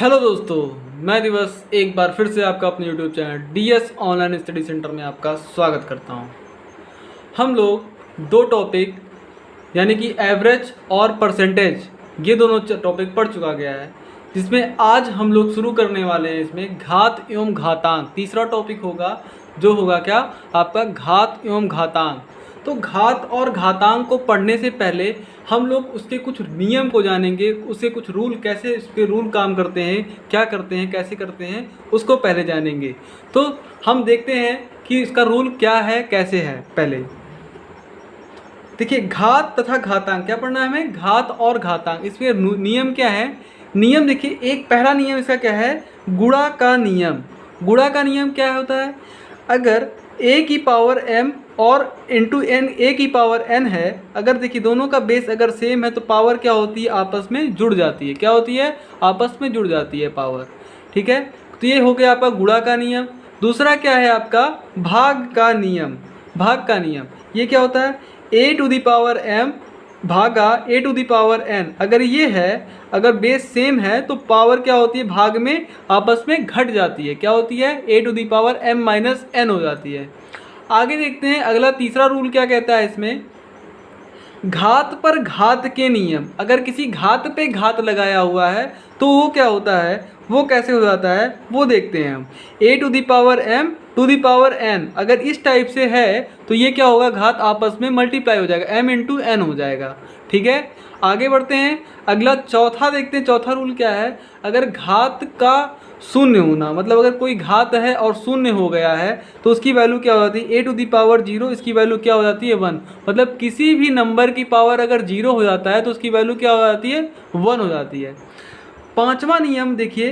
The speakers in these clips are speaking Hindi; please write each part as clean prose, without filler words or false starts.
हेलो दोस्तों, मैं दिवस एक बार फिर से आपका अपने YouTube channel DS online study centre में आपका स्वागत करता हूं। हम लोग दो टॉपिक यानी कि एवरेज और परसेंटेज ये दोनों टॉपिक पढ़ चुका गया है, जिसमें आज हम लोग शुरू करने वाले हैं इसमें घात एवं घातांक। तीसरा टॉपिक होगा जो होगा क्या आपका घात एवं घातांक। तो घात और घातांक को पढ़ने से पहले हम लोग उसके कुछ नियम को जानेंगे, उसके कुछ रूल, कैसे उसके रूल काम करते हैं, क्या करते हैं, कैसे करते हैं, उसको पहले जानेंगे। तो हम देखते हैं कि इसका रूल क्या है, कैसे है। पहले देखिए, घात तथा घातांक क्या पढ़ना है हमें, घात और घातांक। इसमें नियम क्या है, नियम देखिए, एक पहला नियम इसका क्या है, गुणा का नियम। गुणा का नियम क्या होता है, अगर a की पावर m और इंटू n a की पावर n है, अगर देखिए दोनों का बेस अगर सेम है तो पावर क्या होती है, आपस में जुड़ जाती है। क्या होती है, आपस में जुड़ जाती है पावर। ठीक है, तो ये हो गया आपका गुणा का नियम। दूसरा क्या है आपका भाग का नियम। भाग का नियम ये क्या होता है, a to the power m भागा a to the power n। अगर ये है, अगर बेस सेम है तो पावर क्या होती है, भाग में आपस में घट जाती है। क्या होती है, a to the power m minus n हो जाती है। आगे देखते हैं अगला तीसरा रूल क्या कहता है इसमें, घात पर घात के नियम। अगर किसी घात पे घात लगाया हुआ है तो वो क्या होता है, वो कैसे हो जाता है, वो देखते हैं हम। a to the power m to the power n अगर इस टाइप से है तो ये क्या होगा, घात आपस में मल्टीप्लाई हो जाएगा, m इंटू n हो जाएगा। ठीक है, आगे बढ़ते हैं। अगला चौथा देखते हैं, चौथा रूल क्या है, अगर घात का शून्य होना, मतलब अगर कोई घात है और शून्य हो गया है तो उसकी वैल्यू क्या हो जाती है, a टू द पावर 0, इसकी वैल्यू क्या हो जाती है 1। मतलब किसी भी नंबर की पावर अगर 0 हो जाता है तो उसकी वैल्यू क्या हो जाती है, 1 हो जाती है। पांचवा नियम देखिए,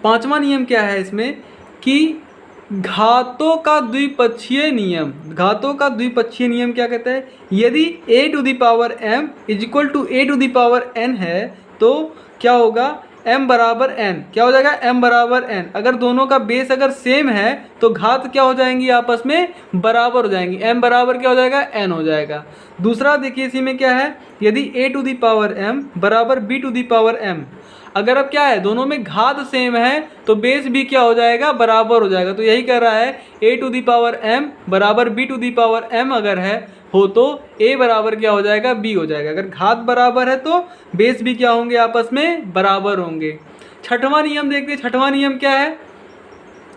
पांचवा नियम क्या है इसमें कि घातों का द्विपक्षीय नियम। घातों का द्विपक्षीय नियम क्या कहता है, यदि a to the power m is equal to a to the power n है तो क्या होगा, m बराबर n। क्या हो जाएगा, m बराबर n। अगर दोनों का बेस अगर सेम है तो घात क्या हो जाएंगी, आपस में बराबर हो जाएंगी, m बराबर क्या हो जाएगा, n हो जाएगा। दूसरा देखिए इसी में क्या है, यदि a to the power m बराबर b to the power m। अगर अब क्या है, दोनों में घात सेम है तो बेस भी क्या हो जाएगा, बराबर हो जाएगा। तो यही कह रहा है a to the power m बराबर b to the power m अगर है हो तो a बराबर क्या हो जाएगा, b हो जाएगा। अगर घात बराबर है तो बेस भी क्या होंगे, आपस में बराबर होंगे। छठवां नियम देखते हैं, छठवां नियम क्या है,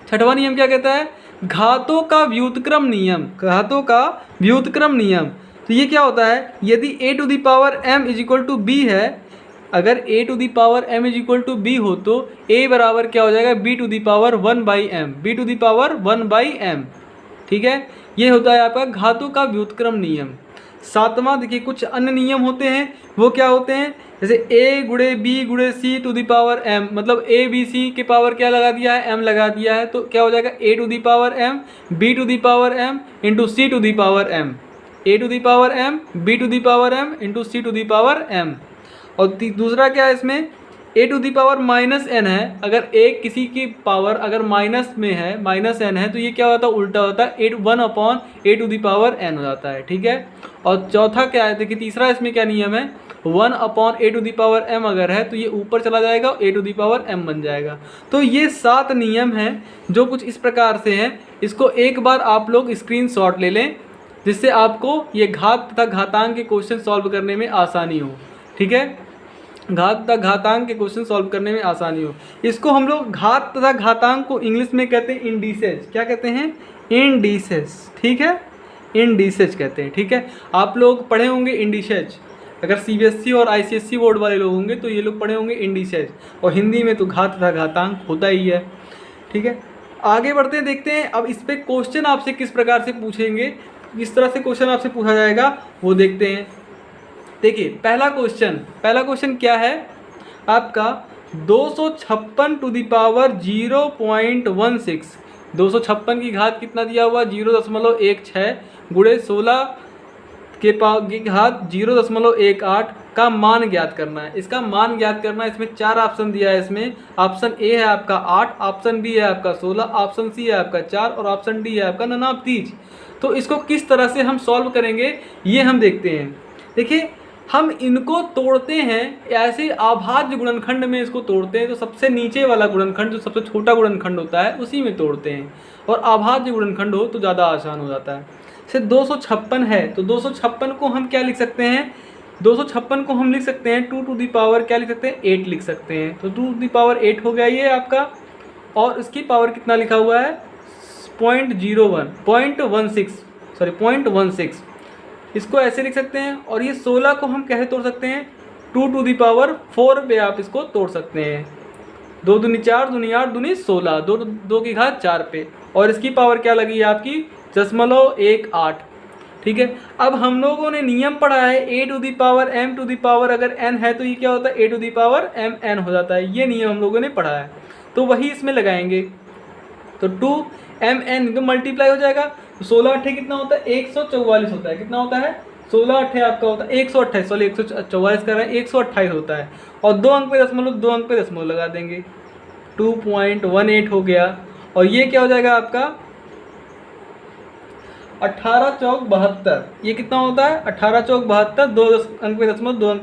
छठवां नियम क्या कहता है, घातों का व्युत्क्रम नियम। घातों का व्युत्क्रम नियम, तो ये क्या होता है, यदि a to the power m is equal to b है, अगर a to the power m is equal to b हो तो a बराबर क्या हो जाएगा, b to the power 1 by m, b to the power 1 by m। ठीक है, ये होता है आपका घातों का व्युत्क्रम नियम। सातवां देखिए, कुछ अन्य नियम होते हैं, वो क्या होते हैं, जैसे a गुणे b गुणे c to the power m। मतलब a b c के पावर क्या लगा दिया है, m लगा दिया है, तो क्या हो जाएगा, a to the power m b to the power m into c to the power m। a to the power m b to the power m into c to the power m। और दूसरा क्या है इसमें, a to the power minus n है, अगर एक किसी की पावर अगर माइनस में है, माइनस n है, तो ये क्या होता है, उल्टा होता है, 1 upon a to the power n हो जाता है। ठीक है, और चौथा क्या है, देखिए तीसरा इसमें क्या नियम है, 1 upon a to the power m अगर है तो ये ऊपर चला जाएगा, a to the power m बन जाएगा। तो ये 7 नियम हैं जो कुछ इस प्रकार से हैं। इसको एक बार आप लोग स्क्रीनशॉट ले लें जिससे आपको ये घात तथा घातांक के क्वेश्चन सॉल्व करने में आसानी हो। ठीक है, घात तथा घातांक के क्वेश्चन सॉल्व करने में आसानी हो। इसको हम लोग घात तथा घातांक को इंग्लिश में कहते हैं इंडिसेज। क्या कहते हैं, इंडिसेज। ठीक है, इंडिसेज कहते हैं। ठीक है, आप लोग पढ़े होंगे इंडिसेज, अगर सीबीएसई और आईसीएसई बोर्ड वाले लोग होंगे तो ये लोग पढ़े होंगे इंडिसेज, और हिंदी में तो घात तथा घातांक होता ही है। ठीक है, आगे बढ़ते हैं, देखते हैं अब इस पर क्वेश्चन आपसे किस प्रकार से पूछेंगे, किस तरह से क्वेश्चन आपसे पूछा जाएगा वो देखते हैं। देखिए पहला क्वेश्चन क्या है आपका, 256 टू द पावर 0.16। 256 की घात कितना दिया हुआ, 0.16 गुणे 16 की घात 0.18 का मान ज्ञात करना है। इसका मान ज्ञात करना है, इसमें 4 ऑप्शन दिया है। इसमें ऑप्शन ए है आपका 8, ऑप्शन बी है आपका 16, ऑप्शन सी है आपका 4 और ऑप्शन डी है आपका 29। तो इसको किस तरह से हम सॉल्व करेंगे ये हम देखते हैं। देखिए हम इनको तोड़ते हैं ऐसे अभाज्य गुणनखंड में, इसको तोड़ते हैं तो सबसे नीचे वाला गुणनखंड जो सबसे छोटा गुणनखंड होता है उसी में तोड़ते हैं, और अभाज्य गुणनखंड हो तो ज़्यादा आसान हो जाता है। जैसे 256 है तो 256 को हम क्या लिख सकते हैं, 256 को हम लिख सकते हैं 2 टू दी पावर क्या लिख सकते हैं 8 लिख सकते हैं। तो 2 टू दी पावर 8 हो गया ये आपका, और इसकी पावर कितना लिखा हुआ है 0.16, इसको ऐसे लिख सकते हैं। और ये 16 को हम कैसे तोड़ सकते हैं, 2 टू दी पावर 4 पे आप इसको तोड़ सकते हैं। 2 दूनी 4, दूनी 8, दूनी 16, 2 की घात 4 पे, और इसकी पावर क्या लगी है आपकी 0.18। ठीक है, अब हम लोगों ने नियम पढ़ा है a to the power m to the power अगर n है तो ये क्या होता है a to the power m n हो जाता है। ये नियम हम लोगों ने पढ़ा है, तो वही इसमें लगाएंगे। तो 2mn तो मल्टीप्लाई हो जाएगा, तो 16 अट्ठे कितना होता है 144 होता है। कितना होता है 16 अट्ठे आपका होता है 128, सॉरी 144 कर रहा है 128 होता है। और 2 अंक पे दशमलव लगा देंगे, 2.18 हो गया। और ये क्या हो जाएगा आपका 18 चौक 72, ये कितना होता है 18 चौक 72, 2 अंक पे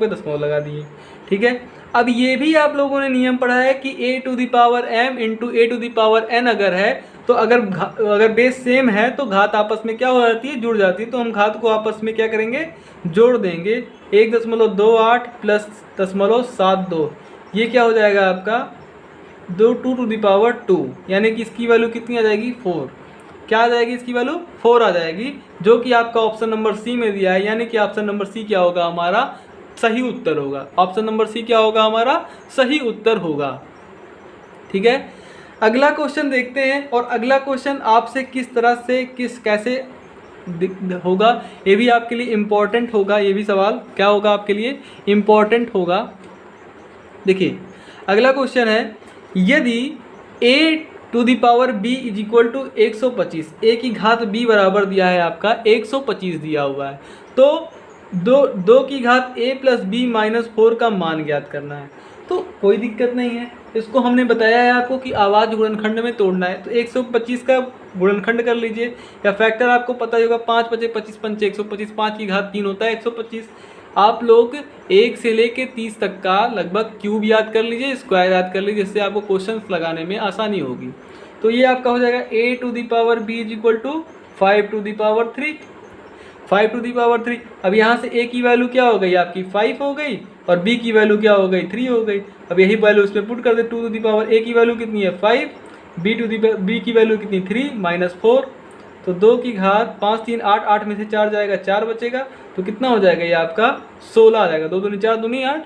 दशमलव लगा दिए। ठीक है, अब ये भी आप लोगों ने नियम पढ़ा है कि a to the power m into a to the power n अगर है तो अगर बेस सेम है तो घात आपस में क्या हो जाती है जुड़ जाती है। तो हम घात को आपस में क्या करेंगे जोड़ देंगे, 1.28 प्लस 0.72, ये क्या हो जाएगा आपका 2 टू दी पावर 2, यानी कि इसकी वैल्यू कितनी आ जाएगी 4। क्या आ जाएगी इसकी वैल्यू 4 आ जाएगी, जो कि आपका ऑप्शन नंबर सी में दिया है। यानी कि ऑप्शन नंबर सी क्या होगा हमारा सही उत्तर होगा। ऑप्शन नंबर सी क्या होगा हमारा सही उत्तर होगा। ठीक है, अगला क्वेश्चन देखते हैं। और अगला क्वेश्चन आपसे किस तरह से कैसे होगा ये भी आपके लिए इम्पोर्टेंट होगा। ये भी सवाल क्या होगा आपके लिए इम्पोर्टेंट होगा। देखिए अगला क्वेश्चन है, यदि a to the power b is equal to 125, a की घात b बराबर दिया है आपका 125 दिया हुआ है, तो दो की घात a प्लस b माइनस 4 का मान ज्ञात करना है। तो कोई दिक्कत नहीं है, इसको हमने बताया है आपको कि आवाज गुणनखंड में तोड़ना है। तो 125 का गुणनखंड कर लीजिए, या फैक्टर आपको पता ही होगा 5 × 5 = 25 पंचे 125, 5 की घात 3 होता है 125। आप लोग 1 से लेके 30 तक का लगभग क्यूब याद कर लीजिए, स्क्वायर याद कर लीजिए, जिससे आपको क्वेश्चंस लगाने में आसानी होगी। तो ये आपका हो जाएगा a to the power b is equal to 5 to the power 3, 5 to the power 3। अब यहाँ से a की वैल्यू क्या हो गई आपकी 5 हो गई, और b की वैल्यू क्या हो गई 3 हो गई। अब यही वैल्यू इसमें पुट कर दे, 2 टू दी पावर a की वैल्यू कितनी है 5, b की वैल्यू कितनी 3 माइनस 4, तो 2 की घात 5 3 8, 8 में से 4 जाएगा 4 बचेगा, तो कितना हो जाएगा ये आपका 16 आ जाएगा। 2 दूनी 4 दूनी 8,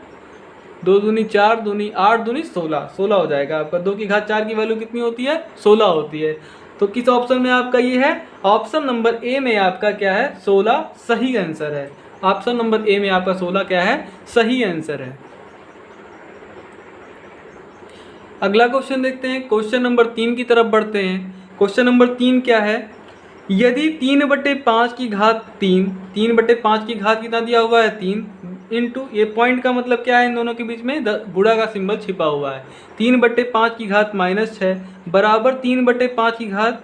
2 दूनी 4 दूनी 8 दूनी 16 हो जाएगा आपका। 2 की घात 4 की वैल्यू कितनी होती है 16 होती है। तो किस ऑप्शन में आपका ये है, ऑप्शन नंबर ए में आपका क्या है 16 सही आंसर है। ऑप्शन नंबर ए में आपका 16 क्या है सही आंसर है। अगला क्वेश्चन देखते हैं, क्वेश्चन नंबर 3 की तरफ बढ़ते हैं। क्वेश्चन नंबर 3 क्या है, यदि 3/5 की घात 3/5 की घात कितना दिया हुआ है 3 इंटू, ये पॉइंट का मतलब क्या है इन दोनों के बीच में गुणा का सिंबल छिपा हुआ है, 3/5 की घात -6 बराबर 3/5 की घात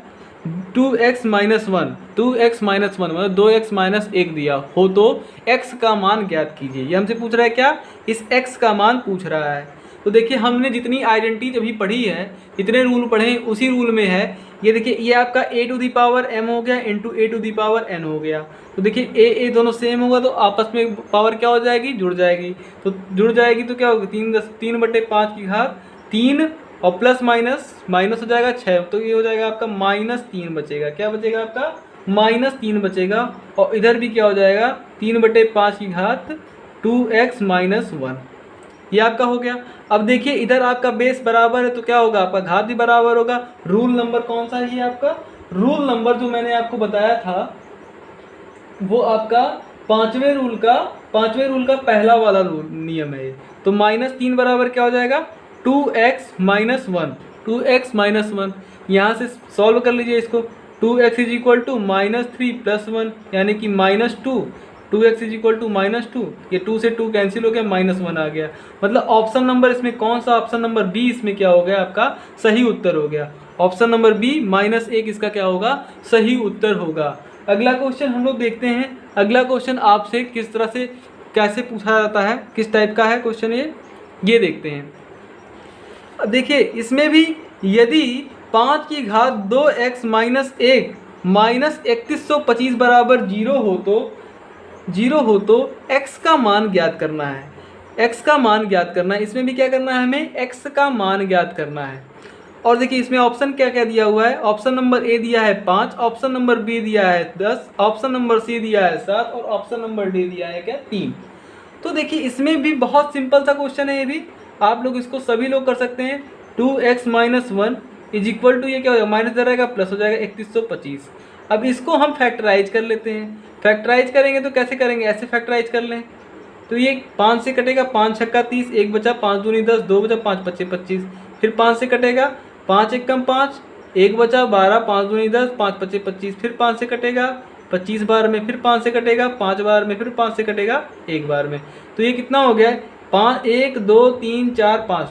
2x - 1, 2x - 1 मतलब 2x - 1 दिया हो तो x का मान ज्ञात कीजिए। ये हमसे पूछ रहा है क्या, इस x का मान पूछ रहा है। तो देखिए हमने जितनी आइडेंटिटी अभी पढ़ी है, जितने रूल पढ़े हैं उसी रूल में है। ये देखिए ये आपका a to the power m हो गया into a to the power n हो गया। तो देखिए a दोनों सेम होगा तो आपस में पावर क्या हो जाएगी जुड़ जाएगी। तो जुड़ जाएगी तो क्या होगा 3/5 की घात 3 और प्लस माइनस हो जाएगा 6, तो ये हो जाएगा आपका -3 बचेगा। क्या बचेगा आपका -3 बचेगा। और इधर भी क्या हो जाएगा 3/5 की घात 2x - 1, ये आपका हो गया। अब देखिए इधर आपका बेस बराबर है तो क्या होगा आपका घात भी बराबर होगा। रूल नंबर कौन सा है आपका, रूल नंबर जो मैंने आपको बताया था वो आपका पांचवें रूल का पहला वाला रूल नियम है। तो -3 बराबर क्या हो जाएगा 2x - 1, 2x - 1। यहाँ से सॉल्व कर लीजिए इसको, 2x इज इक्वल टू -3 + 1 यानी कि -2, 2x इज इक्वल टू -2, ये 2 से 2 कैंसिल हो गया -1 आ गया। मतलब ऑप्शन नंबर इसमें कौन सा, ऑप्शन नंबर बी इसमें क्या हो गया आपका सही उत्तर हो गया। ऑप्शन नंबर बी -1 इसका क्या होगा सही उत्तर होगा। अगला क्वेश्चन हम लोग देखते हैं। अगला क्वेश्चन आपसे किस तरह से कैसे पूछा जाता है, किस टाइप का है क्वेश्चन ये देखते हैं। अब देखिए इसमें भी यदि 5 की घात 2x माइनस 1 माइनस 3125 बराबर 0 हो तो x का मान ज्ञात करना है। x का मान ज्ञात करना है, इसमें भी क्या करना है, हमें x का मान ज्ञात करना है। और देखिए इसमें ऑप्शन क्या क्या दिया हुआ है, ऑप्शन नंबर ए दिया है 5, ऑप्शन नंबर बी दिया है 10, ऑप्शन नंबर सी दिया है 7 और ऑप्शन नंबर डी दिया है क्या 3। तो देखिए इसमें भी बहुत सिंपल सा क्वेश्चन है, ये भी आप लोग इसको सभी लोग कर सकते हैं। 2x minus 1 is equal to ये क्या हो जाएगा, माइनस रहेगा प्लस हो जाएगा 3125। अब इसको हम फैक्टराइज कर लेते हैं। फैक्टराइज करेंगे तो कैसे करेंगे, ऐसे फैक्टराइज कर लें तो ये 5 से कटेगा, 5 छक्का 30, 1 बचा, 5 दूनी 10, 2 बचा, 5 पच्चे 25, फिर 5 से कटेगा, 5 एक कम 5, 1 बचा, 12, 5 दूनी 10, 5 पच्चे 25, फिर 5 से कटेगा 25 बार में, फिर 5 से कटेगा 5 बार में, फिर 5 से कटेगा 1 बार में। तो ये कितना हो गया, 5 1 2 3 4 5,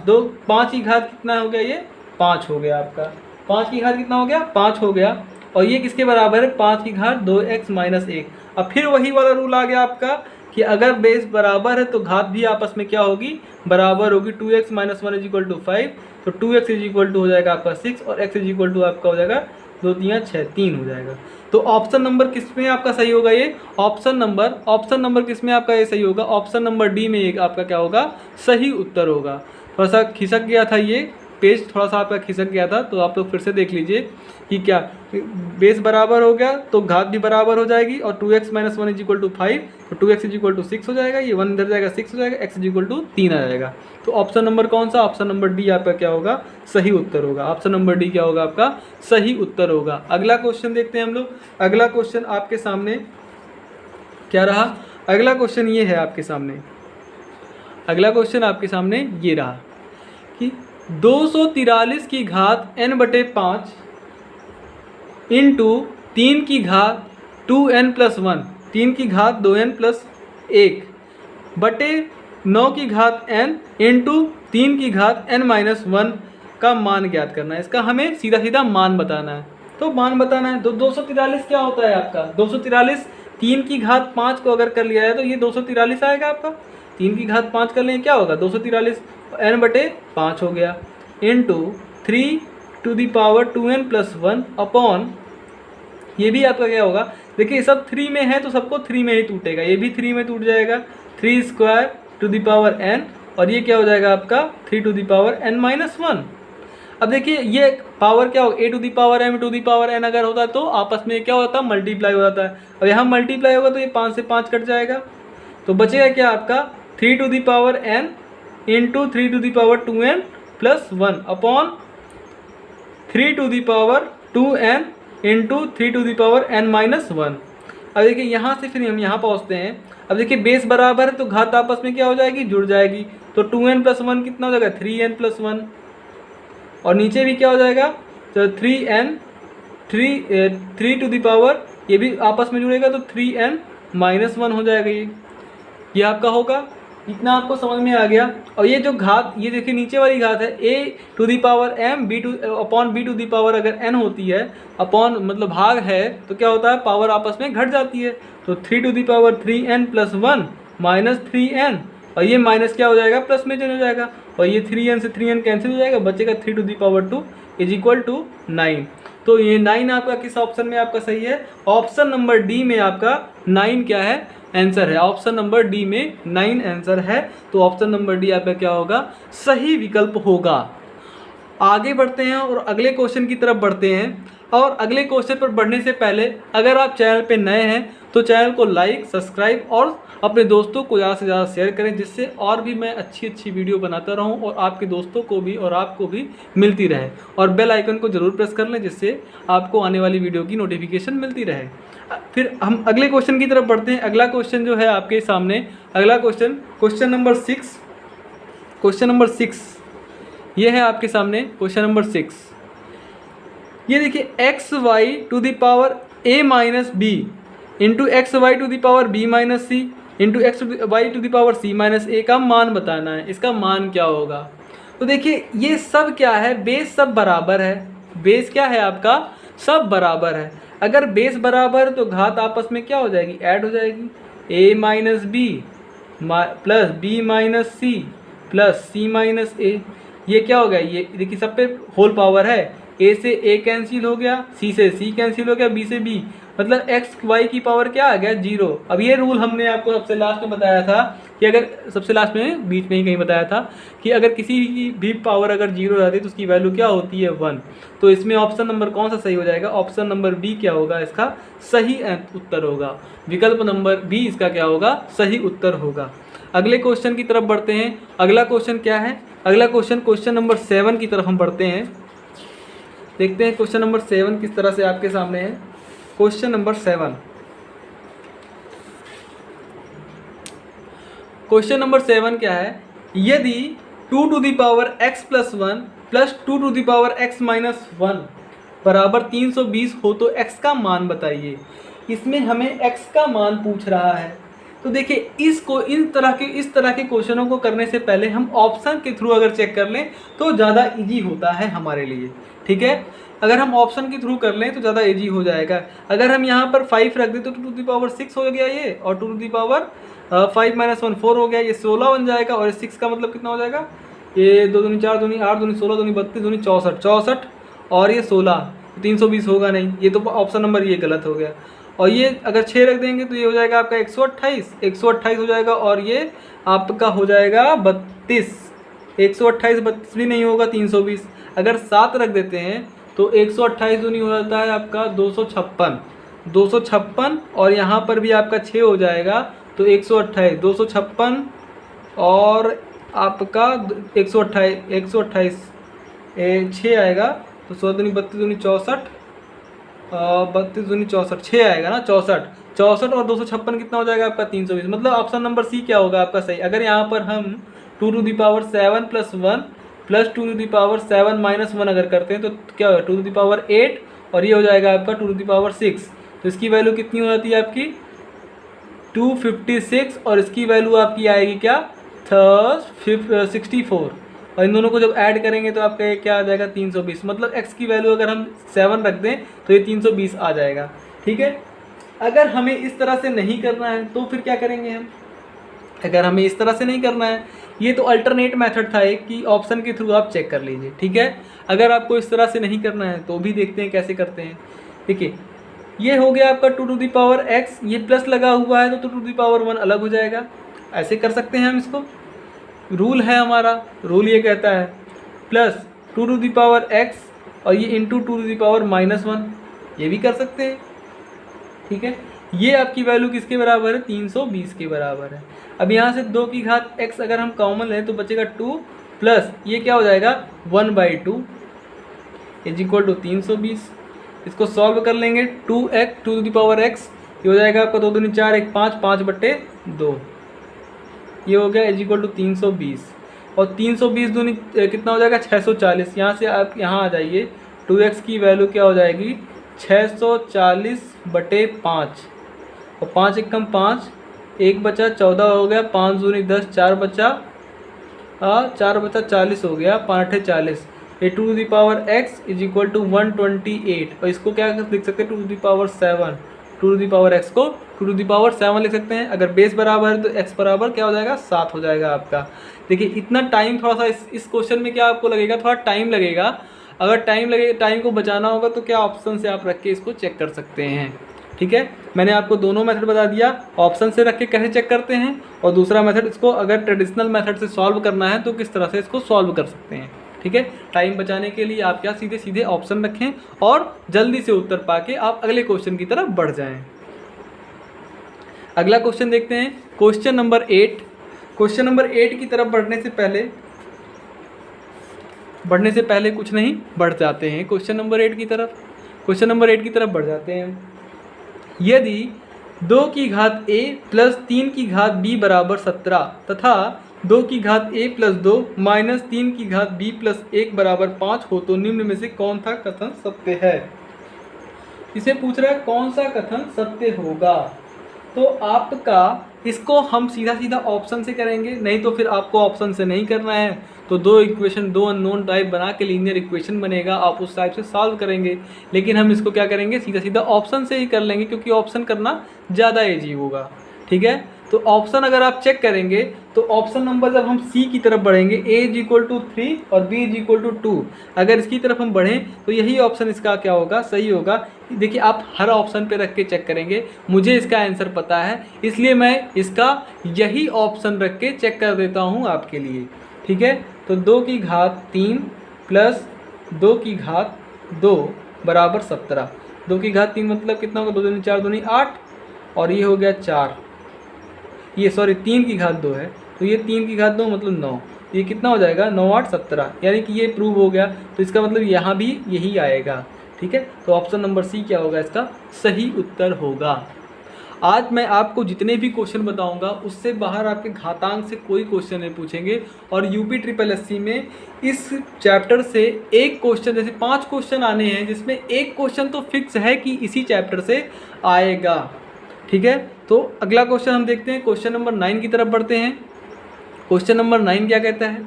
5 की घात कितना हो गया, ये 5 हो गया आपका। 5 की घात कितना हो गया, 5 हो गया। और ये किसके बराबर है, 5 की घात 2x माइनस 1। अब फिर वही वाला रूल आ गया आपका कि अगर बेस बराबर है तो घात भी आपस में क्या होगी, बराबर होगी। 2x minus 1 is equal to 5, तो 2x इज इक्वल टू हो जाएगा आपका 6 और x इज इक्वल टू आपका हो जाएगा 2 3 6 3 हो जाएगा। तो ऑप्शन नंबर किस में आपका सही होगा, ये ऑप्शन नंबर किस में आपका ये सही होगा, ऑप्शन नंबर डी में एक आपका क्या होगा, सही उत्तर होगा। थोड़ा सा खिसक गया था ये पेज, थोड़ा सा आपका खिसक गया था, तो आप लोग फिर से देख लीजिए कि क्या बेस बराबर हो गया तो घात भी बराबर हो जाएगी। और 2x minus 1 is equal to 5, तो 2x इज इक्वल टू 6 हो जाएगा, ये 1 इधर जाएगा 6 हो जाएगा, x इज इक्वल टू 3 आ जाएगा। तो ऑप्शन नंबर कौन सा, ऑप्शन नंबर डी आपका क्या होगा, सही उत्तर होगा। ऑप्शन नंबर डी क्या होगा, आपका सही उत्तर होगा। अगला क्वेश्चन देखते हैं हम लोग। अगला क्वेश्चन आपके सामने क्या रहा, अगला क्वेश्चन ये है आपके सामने, अगला क्वेश्चन आपके सामने ये रहा कि 243 की घात n/5 इंटू 3 की घात 2n प्लस 1, 3 की घात 2n प्लस 1 बटे 9 की घात n इंटू 3 की घात n माइनस 1 का मान ज्ञात करना है। इसका हमें सीधा सीधा मान बताना है। तो मान बताना है, 243 क्या होता है आपका, 243 3 की घात 5 को अगर कर लिया है तो ये 243 आएगा आपका। 3 की घात 5 कर लें क्या होगा, 243 n/5 हो गया into 3 to the power 2n plus 1 upon, ये भी आपका क्या होगा, देखिए सब 3 में है तो सबको 3 में ही टूटेगा, ये भी 3 में टूट जाएगा, 3 square to the power n, और ये क्या हो जाएगा आपका 3 to the power n minus 1। अब देखिए ये पावर क्या होगा, a to the power m to the power n अगर होता तो आपस में क्या होता, मल्टीप्लाई हो जाता है। अब यहाँ मल्टीप्लाई होगा तो ये 5 से 5 कट जाएगा, तो बचेगा क्या आपका 3 to the power n into 3 to the power 2n plus 1 upon 3 to the power 2n into 3 to the power n minus 1। अब देखिए यहाँ से फिर हम यहाँ पहुँचते हैं। अब देखिए बेस बराबर है तो घात आपस में क्या हो जाएगी, जुड़ जाएगी। तो 2n प्लस 1 कितना हो जाएगा, 3n प्लस 1, और नीचे भी क्या हो जाएगा, तो 3 टू दी पावर, ये भी आपस में जुड़ेगा तो 3n माइनस 1 हो जाएगा। ये आपका होगा, इतना आपको समझ में आ गया। और ये जो घात, ये देखिए नीचे वाली घात है a to the power m upon b to the power अगर n होती है, अपॉन मतलब भाग है तो क्या होता है, पावर आपस में घट जाती है। तो 3 to the power 3n plus 1 minus 3n, और ये माइनस क्या हो जाएगा, प्लस में चेंज हो जाएगा, और ये 3n से 3n कैंसिल हो जाएगा, बचेगा 3 to the power 2 is equal to 9। तो ये 9 आपका किस ऑप्शन में आपका सही है, ऑप्शन नंबर डी में आपका 9 क्या है, आंसर है। ऑप्शन नंबर डी में 9 आंसर है। तो ऑप्शन नंबर डी आपका क्या होगा, सही विकल्प होगा। आगे बढ़ते हैं और अगले क्वेश्चन की तरफ बढ़ते हैं। और अगले क्वेश्चन पर बढ़ने से पहले अगर आप चैनल पे नए हैं तो चैनल को लाइक, सब्सक्राइब और अपने दोस्तों को ज़्यादा से ज़्यादा शेयर करें, जिससे और भी मैं अच्छी वीडियो बनाता रहूं और आपके दोस्तों को भी और आपको भी मिलती रहे। और बेल आइकन को ज़रूर प्रेस कर लें, जिससे आपको आने वाली वीडियो की नोटिफिकेशन मिलती रहे। फिर हम अगले क्वेश्चन की तरफ बढ़ते हैं। अगला क्वेश्चन जो है आपके सामने, अगला क्वेश्चन, क्वेश्चन नंबर 6 ये है आपके सामने, क्वेश्चन नंबर 6। ये देखिए x y to the power a minus b into x y to the power b minus c into x y to the power c minus a का मान बताना है। इसका मान क्या होगा। तो देखिए ये सब क्या है, बेस सब बराबर है। बेस क्या है आपका, सब बराबर है। अगर बेस बराबर तो घात आपस में क्या हो जाएगी, ऐड हो जाएगी। a minus b plus b minus c plus c minus a. ये क्या हो गया, ये देखिए सब पे होल पावर है, ए से ए कैंसिल हो गया, सी से सी कैंसिल हो गया, बी से बी, मतलब एक्स वाई की पावर क्या आ गया, 0। अब ये रूल हमने आपको सबसे लास्ट में बताया था कि अगर सबसे लास्ट में बीच में ही कहीं बताया था कि अगर किसी की भी पावर अगर 0 रहती है तो उसकी वैल्यू क्या होती है, 1। तो इसमें ऑप्शन नंबर कौन सा सही हो जाएगा, ऑप्शन नंबर बी क्या होगा, इसका सही उत्तर होगा। विकल्प नंबर बी इसका क्या होगा, सही उत्तर होगा। अगले क्वेश्चन की तरफ बढ़ते हैं। अगला क्वेश्चन क्या है, अगला क्वेश्चन नंबर 7 की तरफ हम बढ़ते हैं। देखते हैं क्वेश्चन नंबर 7 किस तरह से आपके सामने है। क्वेश्चन नंबर 7, क्वेश्चन नंबर 7 क्या है, यदि 2 to the power x plus 1 plus 2 to the power x minus 1 बराबर 320 हो तो x का मान बताइए। इसमें हमें x का मान पूछ रहा है। तो देखिए इसको इस तरह के क्वेश्चनों को करने से पहले हम ऑप्शन के थ्रू अगर चेक कर लें तो ज़्यादा इजी होता है हमारे लिए, ठीक है। अगर हम ऑप्शन के थ्रू कर लें तो ज़्यादा इजी हो जाएगा। अगर हम यहाँ पर 5 रख दें तो 2 टू दी पावर 6 हो गया ये, और 2 टू दी पावर 5 माइनस 1 4 हो गया, ये 16 बन जाएगा। और 6 का मतलब कितना हो जाएगा, ये 2 दूनी 4 दूनी 8 दूनी 16 दूनी 32 दूनी 64 64 और ये 16, 320 होगा नहीं, ये तो ऑप्शन नंबर ये गलत हो गया। और ये अगर 6 रख देंगे तो ये हो जाएगा आपका 128 हो जाएगा, और ये आपका हो जाएगा 32, 128 32 भी नहीं होगा, 320। अगर 7 रख देते हैं तो 128 दूनी हो जाता है आपका 256 और यहाँ पर भी आपका 6 हो जाएगा तो 128 256 और आपका 128 6 आएगा तो 16 दूनी 32 दूनी 64 32 दूनी 64 6 आएगा ना, 64 और 256 कितना हो जाएगा आपका 320। मतलब ऑप्शन नंबर सी क्या होगा आपका सही। अगर यहाँ पर हम 2 to the power 7 plus 1 plus 2 to the power 7 minus 1 अगर करते हैं तो क्या होगा 2 टू दी पावर 8 और ये हो जाएगा आपका 2 टू दी पावर 6। तो इसकी वैल्यू कितनी हो जाती है आपकी 256 और इसकी वैल्यू आपकी आएगी क्या 64। और इन दोनों को जब ऐड करेंगे तो आपका ये क्या आ जाएगा 320। मतलब x की वैल्यू अगर हम 7 रख दें तो ये 320 आ जाएगा, ठीक है। अगर हमें इस तरह से नहीं करना है तो फिर क्या करेंगे हम, अगर हमें इस तरह से नहीं करना है, ये तो अल्टरनेट मेथड था एक कि ऑप्शन के थ्रू आप चेक कर लीजिए, ठीक है। अगर आपको इस तरह से नहीं करना है तो भी देखते हैं कैसे करते हैं। देखिए ये हो गया आपका 2 टू दी पावर x, ये प्लस लगा हुआ है तो 2 टू दी पावर 1 अलग हो जाएगा। ऐसे कर सकते हैं हम इसको, रूल है हमारा, रूल ये कहता है plus 2 to the power x और ये इंटू 2 टू दी पावर -1, ये भी कर सकते हैं, ठीक है। ये आपकी वैल्यू किसके बराबर है 320 के बराबर है। अब यहाँ से 2 की घात x अगर हम कॉमन लें तो बचेगा 2 प्लस ये क्या हो जाएगा 1/2 इज इक्वल टू 320। इसको सॉल्व कर लेंगे 2 टू दी पावर x, ये हो जाएगा आपका 2 दूनी 4 1 5 5/2, ये हो गया इज इक्वल टू 320। और 320 दूनी कितना हो जाएगा 640। यहाँ से आप यहाँ आ जाइए 2x की वैल्यू क्या हो जाएगी 640/5 और 5 एकम 5 1 बचा 14 हो गया, 5 दूनी 10 4 बचा 40 हो गया, 5 40। ये 2 to the power x is equal to 128 और इसको क्या लिख सकते हैं 2 to the power 7, 2 to the power x को 2 टू दी पावर 7 लिख सकते हैं। अगर बेस बराबर है तो x बराबर क्या हो जाएगा 7 हो जाएगा आपका। देखिए इतना टाइम थोड़ा सा इस क्वेश्चन में क्या आपको लगेगा, थोड़ा टाइम लगेगा। अगर टाइम को बचाना होगा तो क्या ऑप्शन से आप रख के इसको चेक कर सकते हैं, ठीक है। मैंने आपको दोनों मेथड बता दिया, ऑप्शन से रख के कैसे चेक करते हैं और दूसरा मेथड इसको अगर ट्रेडिशनल मेथड से सॉल्व करना है तो किस तरह से इसको सॉल्व कर सकते हैं, ठीक है। टाइम बचाने के लिए आप क्या सीधे सीधे ऑप्शन रखें और जल्दी से उत्तर पाके आप अगले क्वेश्चन की तरफ बढ़ जाएं। अगला क्वेश्चन देखते हैं, क्वेश्चन नंबर 8। क्वेश्चन नंबर 8 की तरफ बढ़ने से पहले कुछ नहीं, बढ़ जाते हैं क्वेश्चन नंबर 8 की तरफ। क्वेश्चन नंबर 8 की तरफ बढ़ जाते हैं। यदि 2 की घात a प्लस 3 की घात b बराबर 17 तथा 2 की घात a प्लस 2 माइनस 3 की घात b प्लस 1 बराबर 5 हो तो निम्न में से कौन सा कथन सत्य है। इसे पूछ रहा है कौन सा कथन सत्य होगा। तो आपका इसको हम सीधा सीधा ऑप्शन से करेंगे, नहीं तो फिर आपको ऑप्शन से नहीं करना है तो दो अननोन टाइप बना के लीनियर इक्वेशन बनेगा, आप उस टाइप से सॉल्व करेंगे। लेकिन हम इसको क्या करेंगे सीधा सीधा ऑप्शन से ही कर लेंगे क्योंकि ऑप्शन करना ज़्यादा ईजी होगा, ठीक है। तो ऑप्शन अगर आप चेक करेंगे तो ऑप्शन नंबर जब हम सी की तरफ बढ़ेंगे, a इज इक्वल टू 3 और b इज इक्वल टू 2, अगर इसकी तरफ हम बढ़ें तो यही ऑप्शन इसका क्या होगा, सही होगा। देखिए आप हर ऑप्शन पे रख के चेक करेंगे, मुझे इसका आंसर पता है इसलिए मैं इसका यही ऑप्शन रख के चेक कर देता हूँ आपके लिए, ठीक है। तो 2 की घात 3 प्लस 2 की घात 2 बराबर 17। 2 की घात 3 मतलब कितना होगा, 2 दूनी 4 दूनी 8 और ये हो गया 4, ये सॉरी 3 की घात 2 है तो ये 3 की घात 2 मतलब 9, ये कितना हो जाएगा 9 8 17, यानी कि ये प्रूव हो गया। तो इसका मतलब यहाँ भी यही आएगा, ठीक है। तो ऑप्शन नंबर सी क्या होगा, इसका सही उत्तर होगा। आज मैं आपको जितने भी क्वेश्चन बताऊंगा उससे बाहर आपके घातांक से कोई क्वेश्चन नहीं पूछेंगे। और यूपी ट्रिपल एससी में इस चैप्टर से एक क्वेश्चन, जैसे 5 क्वेश्चन आने हैं जिसमें एक क्वेश्चन तो फिक्स है कि इसी चैप्टर से आएगा, ठीक है। तो अगला क्वेश्चन हम देखते हैं, क्वेश्चन नंबर 9 की तरफ बढ़ते हैं। क्वेश्चन नंबर 9 क्या कहता है,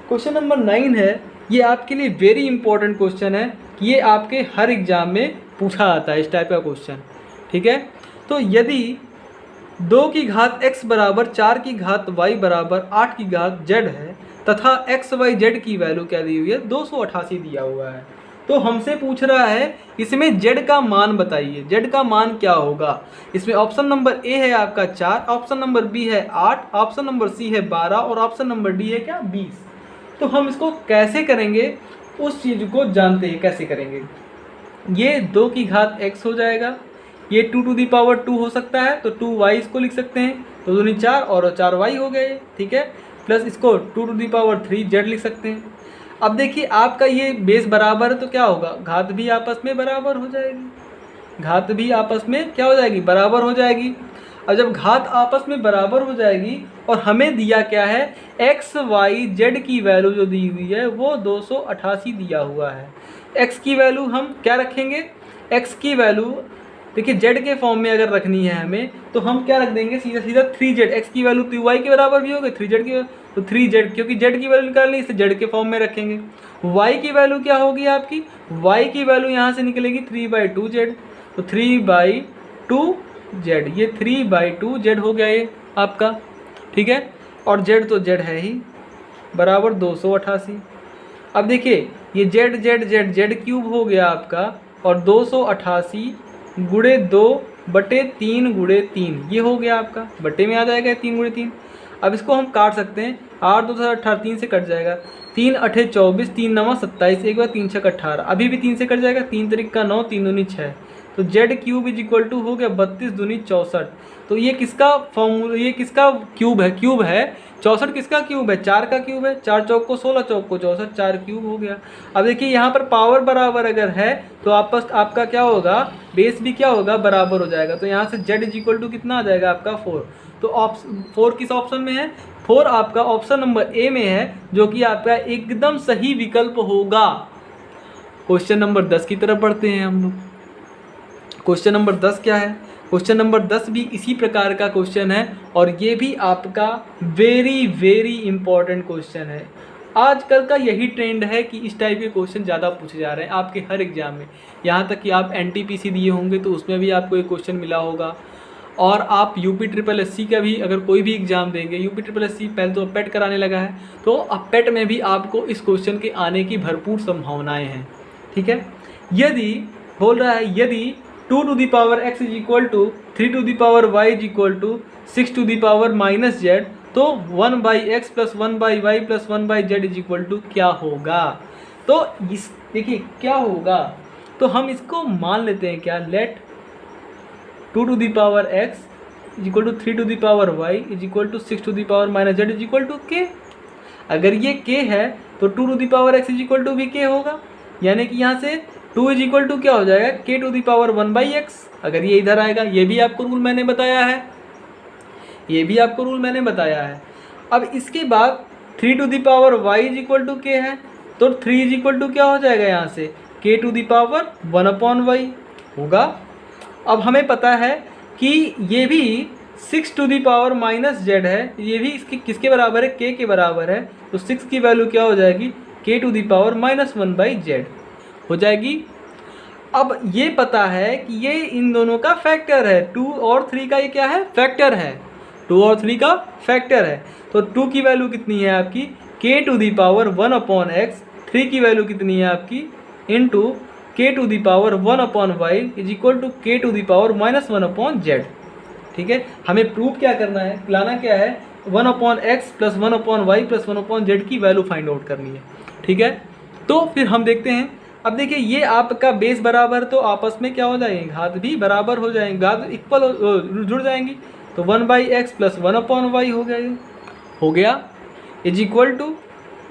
क्वेश्चन नंबर 9 है, ये आपके लिए वेरी इंपॉर्टेंट क्वेश्चन है कि ये आपके हर एग्जाम में पूछा जाता है इस टाइप का क्वेश्चन, ठीक है। तो यदि 2 की घात x बराबर 4 की घात y बराबर 8 की घात z है तथा x y z की वैल्यू क्या दी हुई है, 288 दिया हुआ है, तो हमसे पूछ रहा है इसमें z का मान बताइए, z का मान क्या होगा। इसमें ऑप्शन नंबर ए है आपका 4, ऑप्शन नंबर बी है 8, ऑप्शन नंबर सी है 12 और ऑप्शन नंबर डी है क्या 20। तो हम इसको कैसे करेंगे, उस चीज़ को जानते हैं कैसे करेंगे। ये 2 की घात x हो जाएगा, ये 2 टू दी पावर 2 हो सकता है तो 2y इसको लिख सकते हैं, तो दूनी 4 और 4y हो गए, ठीक है। प्लस इसको 2 टू दी पावर 3 z लिख सकते हैं। अब देखिए आपका ये बेस बराबर है तो क्या होगा, घात भी आपस में बराबर हो जाएगी, घात भी आपस में क्या हो जाएगी, बराबर हो जाएगी। और जब घात आपस में बराबर हो जाएगी और हमें दिया क्या है, x y z की वैल्यू जो दी हुई है वो 288 दिया हुआ है। x की वैल्यू हम क्या रखेंगे, x की वैल्यू देखिए z के फॉर्म में अगर रखनी है हमें तो हम क्या रख देंगे, सीधा सीधा 3z, x की वैल्यू 2y के बराबर भी होगी, 3z की तो 3z, क्योंकि z की वैल्यू निकालनी है इसे z के फॉर्म में रखेंगे। y की वैल्यू क्या होगी आपकी, y की वैल्यू यहाँ से निकलेगी 3/2z, तो 3/2z, ये 3/2z हो गया ये आपका, ठीक है। और z तो z है ही, बराबर 288। अब देखिए ये z z z z cube हो गया आपका और 288 गुणे 2 बटे 3 गुणे 3, ये हो गया आपका, बटे में आ जाएगा 3 गुणे 3। अब इसको हम काट सकते हैं, 8 2 18 3 से कट जाएगा, 3 8 24, 3 9 27, एक बार 3 6 18, अभी भी 3 से कट जाएगा, 3 तरीक का 9, 3 दूनी 6, तो z cube is equal to हो गया 32 दूनी 64। तो ये किसका फॉर्मूला, ये किसका क्यूब है, क्यूब है 64 किसका क्यूब है, 4 का क्यूब है, 4 चौक को 16, चौक को 64, 4 क्यूब हो गया। अब देखिए यहाँ पर पावर बराबर अगर है तो आपका क्या होगा, बेस भी क्या होगा, बराबर हो जाएगा। तो यहाँ से z इज इक्वल टू कितना आ जाएगा आपका 4। तो 4 किस ऑप्शन में है, 4 आपका ऑप्शन नंबर ए में है, जो कि आपका एकदम सही विकल्प होगा। क्वेश्चन नंबर 10 की तरफ बढ़ते हैं हम लोग। क्वेश्चन नंबर 10 क्या है, क्वेश्चन नंबर 10 भी इसी प्रकार का क्वेश्चन है और ये भी आपका वेरी वेरी इंपॉर्टेंट क्वेश्चन है। आजकल का यही ट्रेंड है कि इस टाइप के क्वेश्चन ज़्यादा पूछे जा रहे हैं आपके हर एग्जाम में। यहाँ तक कि आप NTPC दिए होंगे तो उसमें भी आपको एक क्वेश्चन मिला होगा, और आप यूपी ट्रिपल एससी का भी अगर कोई भी एग्ज़ाम देंगे, यूपी ट्रिपल एससी पहले तो पेट कराने लगा है, तो अब पेट में भी आपको इस क्वेश्चन के आने की भरपूर संभावनाएँ हैं, ठीक है। यदि बोल रहा है यदि 2 to the power x is equal to 3 to the power y is equal to 6 to the power minus z, तो 1/x plus 1/y plus 1/z is equal to क्या होगा। तो इस देखिए क्या होगा, तो हम इसको मान लेते हैं क्या, let 2 to the power x is equal to 3 to the power y is equal to 6 to the power minus z is equal to k। अगर ये k है तो 2 to the power x is equal to भी k होगा, यानी कि यहाँ से 2 इज इक्वल टू क्या हो जाएगा, k to the power 1/x। अगर ये इधर आएगा, ये भी आपको रूल मैंने बताया है, ये भी आपको रूल मैंने बताया है। अब इसके बाद 3 to the power y is equal to k है, तो 3 इज इक्वल टू क्या हो जाएगा, यहाँ से k to the power 1/y होगा। अब हमें पता है कि ये भी 6 to the power minus z है, ये भी इसके किसके बराबर है, k के बराबर है, तो 6 की वैल्यू क्या हो जाएगी, k to the power -1/z हो जाएगी। अब ये पता है कि ये इन दोनों का फैक्टर है, 2 और 3 का ये क्या है, फैक्टर है। 2 और 3 का फैक्टर है। तो 2 की वैल्यू कितनी है आपकी k to the power 1/x, 3 की वैल्यू कितनी है आपकी into k to the power 1/y is equal to k to the power -1/z। ठीक है, हमें प्रूफ क्या करना है, लाना क्या है 1/x plus 1/y plus 1/z की वैल्यू फाइंड आउट करनी है। ठीक है, तो फिर हम देखते हैं। अब देखिए ये आपका बेस बराबर तो आपस में क्या हो जाएंगे, घात भी बराबर हो जाएंगे, घात इक्वल जुड़ जाएंगी। तो 1/x प्लस 1/y हो गया is equal to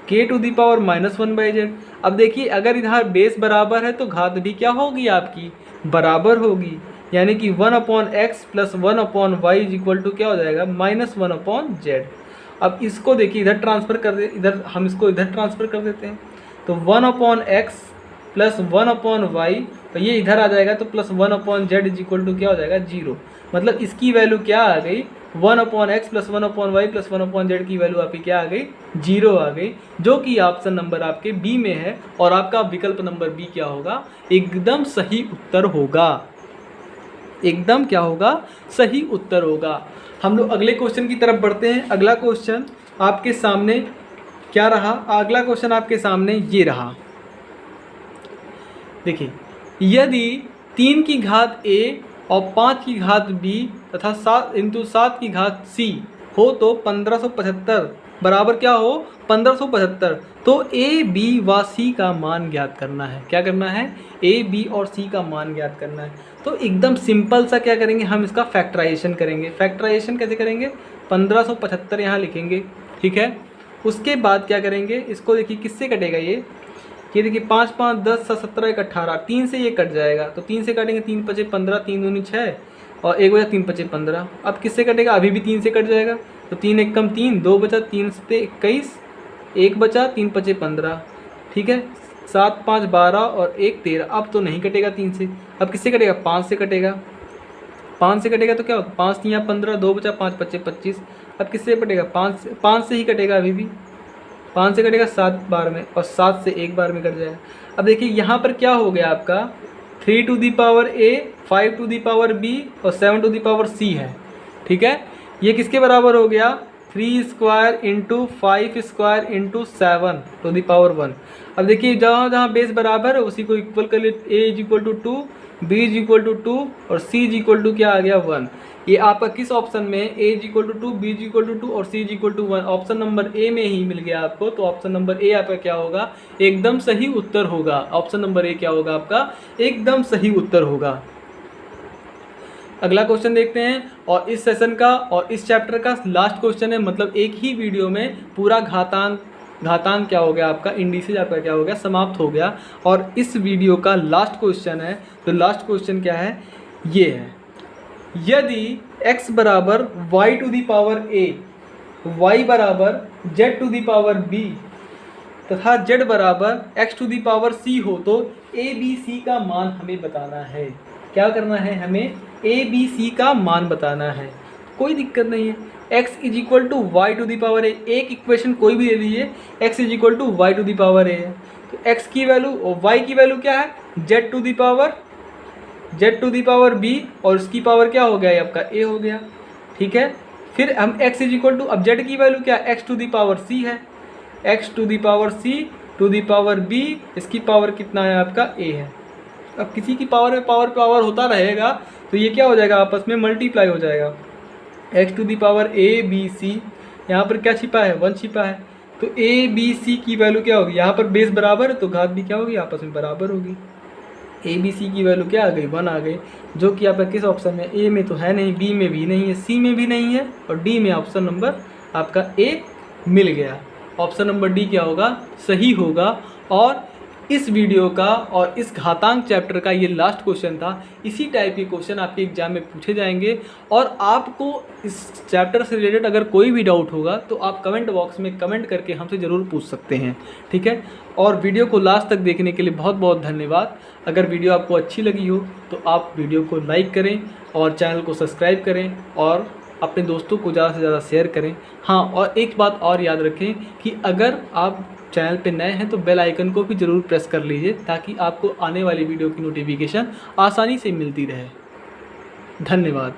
k to the power -1/z। अब देखिए अगर इधर बेस बराबर है तो घात भी क्या होगी आपकी बराबर होगी, यानी कि 1/x plus 1/y is equal to क्या हो जाएगा -1/z। अब इसको देखिए इधर ट्रांसफ़र कर दे, इधर हम इसको इधर ट्रांसफ़र कर देते हैं। तो 1/x प्लस 1/y, तो ये इधर आ जाएगा तो plus 1/z is equal to क्या हो जाएगा 0। मतलब इसकी वैल्यू क्या आ गई 1/x plus 1/y plus 1/z की वैल्यू आपकी क्या आ गई 0 आ गई, जो कि ऑप्शन नंबर आपके बी में है। और आपका विकल्प नंबर बी क्या होगा, एकदम सही उत्तर होगा, एकदम क्या होगा सही उत्तर होगा। हम लोग अगले क्वेश्चन की तरफ बढ़ते हैं। अगला क्वेश्चन आपके सामने क्या रहा, अगला क्वेश्चन आपके सामने ये रहा। देखिए यदि 3 की घात a और 5 की घात b तथा 7 × 7 की घात c हो तो 1575 बराबर क्या हो 1575। तो a b व c का मान ज्ञात करना है। क्या करना है, a b और c का मान ज्ञात करना है। तो एकदम सिंपल सा क्या करेंगे, हम इसका फैक्टराइजेशन करेंगे। फैक्टराइजेशन कैसे करेंगे, 1575 यहाँ लिखेंगे। ठीक है, उसके बाद क्या करेंगे, इसको देखिए किससे कटेगा ये देखिए 5 5 10 17 1 18, 3 से ये कट जाएगा। तो 3 से काटेंगे 3 5 15, 3 दूनी 6 और 1 बचा 3 5 15। अब किससे कटेगा, अभी भी 3 से कट जाएगा। तो 3 1 कम 3, 2 बचा 3 से 21, 1 बचा 3 5 15। ठीक है, 7 5 12 और 1 13। अब तो नहीं कटेगा 3 से, अब किससे कटेगा 5 से कटेगा। 5 से कटेगा तो क्या होगा 5 3 15, 2 बचा 5 5 25। अब किससे कटेगा 5 से ही कटेगा, अभी भी 5 से कटेगा 7 बार में और 7 से 1 बार में कट जाएगा। अब देखिए यहाँ पर क्या हो गया आपका 3 to the power a, 5 to the power b और 7 टू दी पावर c है। ठीक है, ये किसके बराबर हो गया 3 square into 5 square into 7 to the power 1। अब देखिए जहाँ जहाँ बेस बराबर है उसी को इक्वल कर ले, a is equal to 2, b is equal to 2 और c इज इक्वल टू क्या आ गया 1। ये आपका किस ऑप्शन में, a is equal to 2, b is equal to 2 और c is equal to 1, option number A में ही मिल गया आपको। तो ऑप्शन नंबर ए आपका क्या होगा, एकदम सही उत्तर होगा। ऑप्शन नंबर ए क्या होगा आपका, एकदम सही उत्तर होगा। अगला क्वेश्चन देखते हैं, और इस सेशन का और इस चैप्टर का लास्ट क्वेश्चन है। मतलब एक ही वीडियो में पूरा घातांक क्या हो गया आपका, इंडिसेज आपका क्या हो गया, समाप्त हो गया। और इस वीडियो का लास्ट क्वेश्चन है। तो लास्ट क्वेश्चन क्या है, ये है यदि x बराबर y to the power a, y बराबर z to the power b तथा z बराबर x to the power c हो तो a b c का मान हमें बताना है। क्या करना है, हमें a b c का मान बताना है। कोई दिक्कत नहीं है, x is equal to y to the power a, एक इक्वेशन कोई भी ले लीजिए, x is equal to y to the power a है। तो x की वैल्यू और y की वैल्यू क्या है z to the power b और इसकी पावर क्या हो गया, ये आपका a हो गया। ठीक है, फिर हम x इज इक्वल टू, अब z की वैल्यू क्या है x to the power c है, x to the power c to the power b, इसकी पावर कितना है आपका a है। अब किसी की पावर में पावर होता रहेगा तो ये क्या हो जाएगा, आपस में मल्टीप्लाई हो जाएगा। x to the power a b c, यहाँ पर क्या छिपा है 1 छिपा है। तो a b c की वैल्यू क्या होगी, यहाँ पर बेस बराबर है तो घात भी क्या होगी, आपस में बराबर होगी। a b c की वैल्यू क्या आ गई 1 आ गई, जो कि आपका किस ऑप्शन में, a में तो है नहीं, b में भी नहीं है, c में भी नहीं है और d में ऑप्शन नंबर आपका a मिल गया। ऑप्शन नंबर डी क्या होगा, सही होगा। और इस वीडियो का और इस घातांक चैप्टर का ये लास्ट क्वेश्चन था। इसी टाइप के क्वेश्चन आपके एग्जाम में पूछे जाएंगे। और आपको इस चैप्टर से रिलेटेड अगर कोई भी डाउट होगा तो आप कमेंट बॉक्स में कमेंट करके हमसे ज़रूर पूछ सकते हैं। ठीक है, और वीडियो को लास्ट तक देखने के लिए बहुत बहुत धन्यवाद। अगर वीडियो आपको अच्छी लगी हो तो आप वीडियो को लाइक करें और चैनल को सब्सक्राइब करें और अपने दोस्तों को ज़्यादा से ज़्यादा शेयर करें। हाँ, और एक बात और याद रखें कि अगर आप चैनल पे नए हैं तो बेल आइकन को भी ज़रूर प्रेस कर लीजिए ताकि आपको आने वाली वीडियो की नोटिफिकेशन आसानी से मिलती रहे। धन्यवाद।